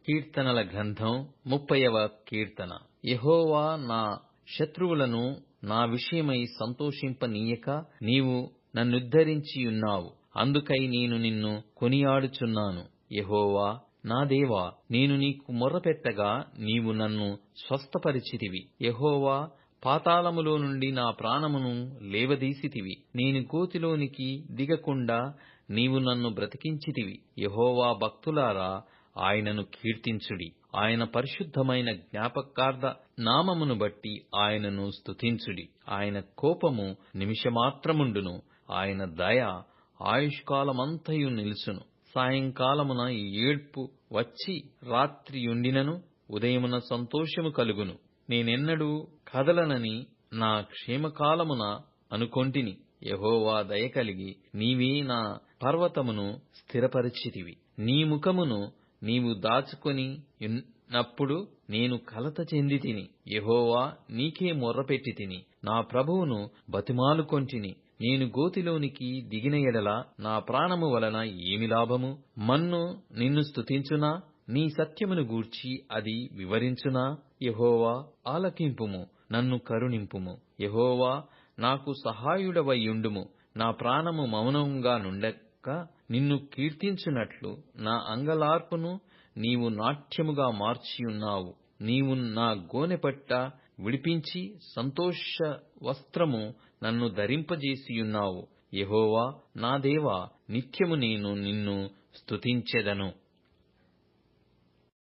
కీర్తనల గ్రంథం 30వ కీర్తన. యెహోవా నా శత్రువులను నా విషయమై సంతోషింపనీయక నీవు నన్నుద్ధరించియున్నావు. అందుకై నేను నిన్ను కొనియాడుచున్నాను. యెహోవా నా దేవా, నేను నీకు మొర్రపెట్టగా నీవు నన్ను స్వస్థపరిచితివి. యెహోవా, పాతాళములో నుండి నా ప్రాణమును లేవదీసితివి. నేను గోతిలోనికి దిగకుండా నీవు నన్ను బ్రతికించితివి. యెహోవా భక్తులారా, ఆయనను కీర్తించుడి. ఆయన పరిశుద్ధమైన జ్ఞాపకార్థ నామమును బట్టి ఆయనను స్తుతించుడి. ఆయన కోపము నిమిషమాత్రముండును, ఆయన దయ ఆయుష్కాలమంతయు నిలుచును. సాయంకాలమున ఏడ్పు వచ్చి రాత్రియుండినను ఉదయమున సంతోషము కలుగును. నేనెన్నడూ కదలనని నా క్షేమకాలమున అనుకొంటిని. యెహోవా దయ కలిగి నీవే నా పర్వతమును స్థిరపరచితివి. నీ ముఖమును నీవు దాచుకొని యున్నప్పుడు నేను కలత చెందితిని. యెహోవా, నీకే మొర్రపెట్టితిని. నా ప్రభువును బతిమాలుకొంటిని. నేను గోతిలోనికి దిగిన ఎడల నా ప్రాణము వలన ఏమి లాభము? మన్ను నిన్ను స్తుతించునా? నీ సత్యమును గూర్చి అది వివరించునా? యెహోవా, ఆలకింపుము, నన్ను కరుణింపుము. యెహోవా, నాకు సహాయుడవైయుండుము. నా ప్రాణము మౌనముగా నుండక నిన్ను కీర్తించునట్లు నా అంగలార్పును నీవు నాట్యముగా మార్చియున్నావు. నీవు నా గోనెపట్ట విడిపించి సంతోష వస్త్రము నన్ను ధరింపజేసియున్నావు. యెహోవా నా దేవా, నిత్యము నేను నిన్ను స్తుతించెదను.